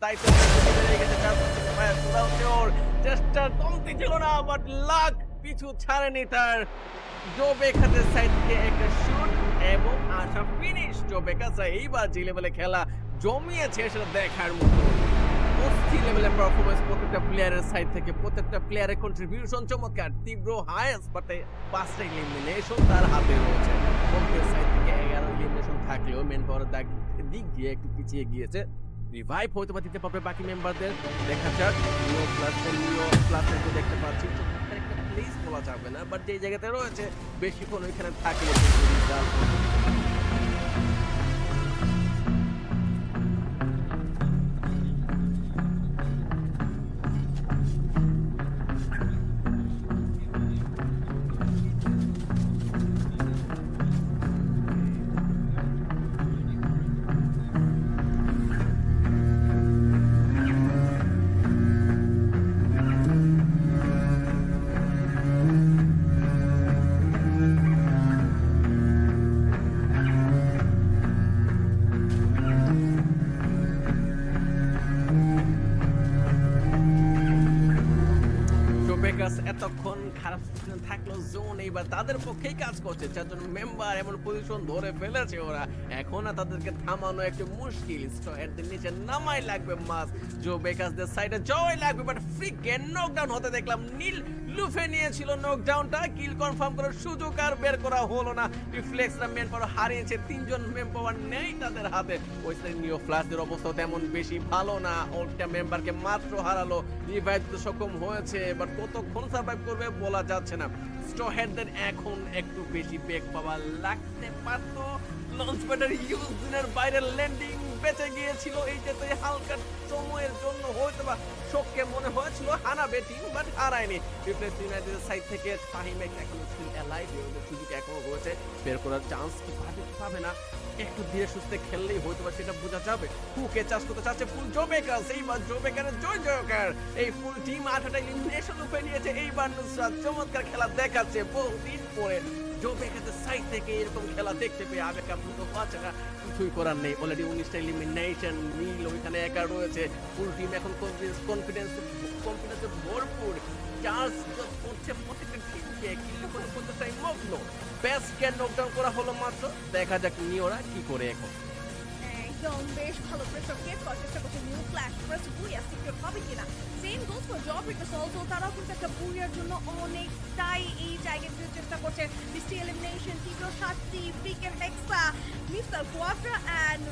তাই তো বেড়ে গেছে ওর চেষ্টা কমতি ছিল না, বাট লাক পিছু ছাড়েনি তার। জো বেকারের সাইড থেকে একটা শুট এবং আশা ফিনিশ। জো বেকার এইবার যে লেভেলে খেলা জমিয়েছে সেটা দেখার মতো। অস্থির লেভেলের পারফরম্যান্স প্রত্যেকটা প্লেয়ারের সাইড থেকে, প্রত্যেকটা প্লেয়ারের কন্ট্রিবিউশন চমৎকার। তীব্র হাইয়েস্ট বাটে 5টা এলিমিনেশন তার হাতে রয়েছে। কম্পের সাইড থেকে 11 এলিমিনেশন থাকলেও মেন পাওয়ারের দিক দিয়ে একটু পিছিয়ে গিয়েছে। রিভাইভ হয়তো বা দিতে পারবে বাকি মেম্বারদের, দেখা যাক। নিও প্লাসের তো দেখতে পাচ্ছি চমৎকার একটা প্লেস বলা যাবে না, বাট যেই জায়গাতে রয়েছে বেশিক্ষণ ওইখানে থাকলে এতক্ষণ খারাপ সিচুয়েশন থাকলো জোন এইবার তাদের পক্ষেই কাজ করছে। 4 জন মেম্বার এমন পজিশন ধরে ফেলেছে ওরা, এখন আর তাদেরকে থামানো একটু মুশকিল। স্ট্রয়ের নিচে নামাই লাগবে মাস। জো বেকাসদের সাইডে জয় লাগবে, বাট ফ্রিকেন নকডাউন হতে দেখলাম। নীল লুফে নিয়েছিল নকডাউনটা, কিল কনফার্ম করার সুযোগ আর বের করা হলো না। রিফ্লেক্সরা মেন পাওয়ার হারিয়েছে, 3 জন মেন পাওয়ার নেই তাদের হাতে। ওই সাইড নিও ফ্ল্যাশদের অবস্থা তেমন বেশি ভালো না, ওটা মেম্বারকে মাত্র হারালো, রিভাইভ দিতে সক্ষম হয়েছে, বাট কতক্ষণ সার্ভাইভ করবে বলা যাচ্ছে না। স্ট্রহেডদের এখন একটু বেশি বেগ পাওয়া লাগতে পারতো। লঞ্চ প্যাডের ইউজ দিনের বাইরে ল্যান্ডিং বেঁচে গিয়েছিল, এইটাতে হালকা সময়ের জন্য হয়তো বা শোককে মনে হয়েছিল হারাবে টিম, বাট হারায়নি। রিফ্লেক্স ইউনাইটেডের সাইড থেকে ফাহিম এখন স্টিল অ্যালাইভ, ওদের সুযোগ এখনো রয়েছে, বের করার চান্স কি পাবে না। একটু ধীরে সুস্থে খেললেই হয়তো বা সেটা বোঝা যাবে। হুকে চাষ করতে চাচ্ছে ফুল জো বেকার, এইবার জো বেকারের জয়কার। এই ফুল টিম 8টা এলিমিনেশন উপরে নিয়েছে। এইবার নুসরাত চমৎকার খেলা দেখাচ্ছে বহুদিন পরে। জো বেকারের সাইড থেকে এরকম খেলা দেখতে পেয়ে আবেগ আপ্লুত হচ্ছে না, কিছুই করার নেই। অলরেডি 19টা এলিমিনেশন, নীল ওইখানে একা রয়েছে। ফুল টিম এখন কনফিডেন্সে ভরপুর, চার্জ করছে প্রত্যেকটা টিমকে, কিল করে প্রত্যেকটাই মগ্ন। বেস্ট ক্যান নকডাউন করা হলো মাত্র, দেখা যাক নিওরা কি করে এখন। একদম বেশ ভালো প্রেসার ক্রিয়েট করার চেষ্টা করছে নিউ ফ্ল্যাশ, ফার্স্ট বুইয়া সিকিউর হবে কিনা। Same goes for job breakers also, তারাও কিন্তু একটা বুইয়ার জন্য অনেকটাই এই জায়গাতে চেষ্টা করছে। 20 এলিমিনেশন, তীব্র শাস্তি, ফ্রিকের hexa, mister quadra and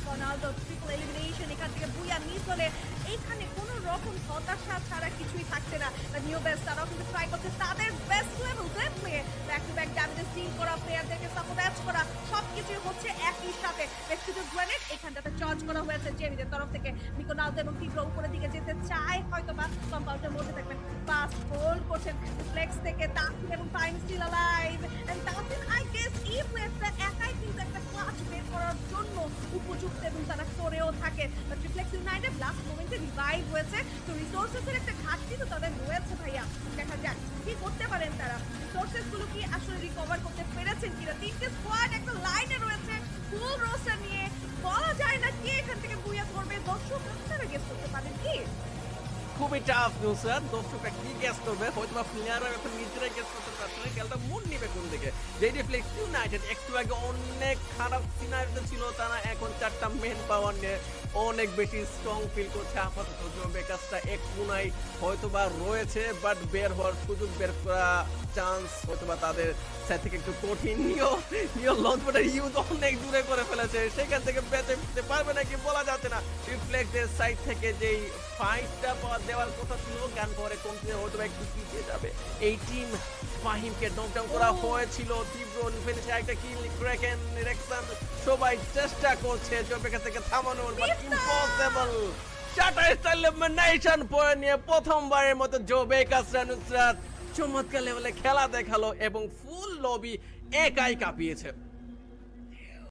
Ronaldo triple elimination. এখান থেকে বুইয়া মিস হলে এইখানে কোনো রকম হতাশা ছাড়া কিছুই থাকছে না। নিউ বেস্ট তারাও কিন্তু ট্রাই করছে তাদের best level game play, back to back damage deal করা, প্লেয়ারদেরকে সাপোর্ট করা, সবকিছুই হচ্ছে একই সাথে। ব্যক্তিগত গ্রেনেড এখানটাতে চার্জ করা হয়েছে জেমিদের তরফ থেকে। মিকোনালদো এবং তীব্র উপরের দিকে যেতে চায় হয়তো বা, কম্পাউন্ডের মধ্যে থাকবেন। ফাস্ট হোল্ড করছেন ফ্লেক্স থেকে তাসিন এবং time still alive. And Tasin I guess এই প্লেয়ারটা একাই কিন্তু একটা ক্লাচ বের করার জন্য উপযুক্ত এবং তারা করেও থাকে। বাট রিফ্লেক্স ইউনাইটেড লাস্ট মোমেন্টে রিভাইভ হয়েছে, তো রিসোর্সেসের একটা ঘাটতি তো তাদের রয়েছে ভাইয়া। দেখা যাক কি করতে পারেন তারা, রিসোর্সেস গুলো কি আসলে রিকভার করতে পেরেছেন কিনা। 3টে স্কোয়াড একটা লাইনে রয়েছে ফুল রোস্টার নিয়ে, বলা যায় না কে এখান থেকে বুইয়া করবে। দর্শক আপনারা গেস করতে পারেন কি? খুবই টাফ নুসরাত, দর্শকরা কি গ্যাস করবে, হয়তো বা প্লেয়াররা এখন নিজেরাই গ্যাস করতে পারছে না খেলাটা মুড নিবে কোন দিকে। যে রিফ্লেক্স ইউনাইটেড একটু আগে অনেক খারাপ সিনারিতে ছিল, তারা এখন 4টা মেন পাওয়ার নিয়ে অনেক বেশি স্ট্রং ফিল করছে। আপাতত জো বেকারসটা এক কোনায় হয়তো বা রয়েছে, বাট বের হওয়ার সুযোগ, বের করা চান্স হয়তো বা তাদের সাইড থেকে একটু কঠিন। নিও লঞ্চ প্যাডের ইউজ অনেক দূরে করে ফেলেছে, সেখান থেকে বেঁচে ফিরতে পারবে নাকি বলা যাচ্ছে না। রিফ্লেক্সের সাইড থেকে যেই ফাইটটা দেওয়ার কথা ছিল, গান পরে কমতে হয়তো একটু পিছিয়ে যাবে এই টিম। ফাহিমকে নকডাউন করা হয়েছিল, তীব্র ফিনিশে একটা কিল, ক্র্যাকেন, রেক্সন সবাই চেষ্টা করছে জো বেকার থেকে থামানোর, বাট ইম্পসিবল। 4টা এলিমিনেশন পরে নিয়ে প্রথমবারের মতো জো বেকার নুসরাত চমৎকার লেভেলে খেলা দেখালো এবং ফুল লবি একাই কাঁপিয়েছে।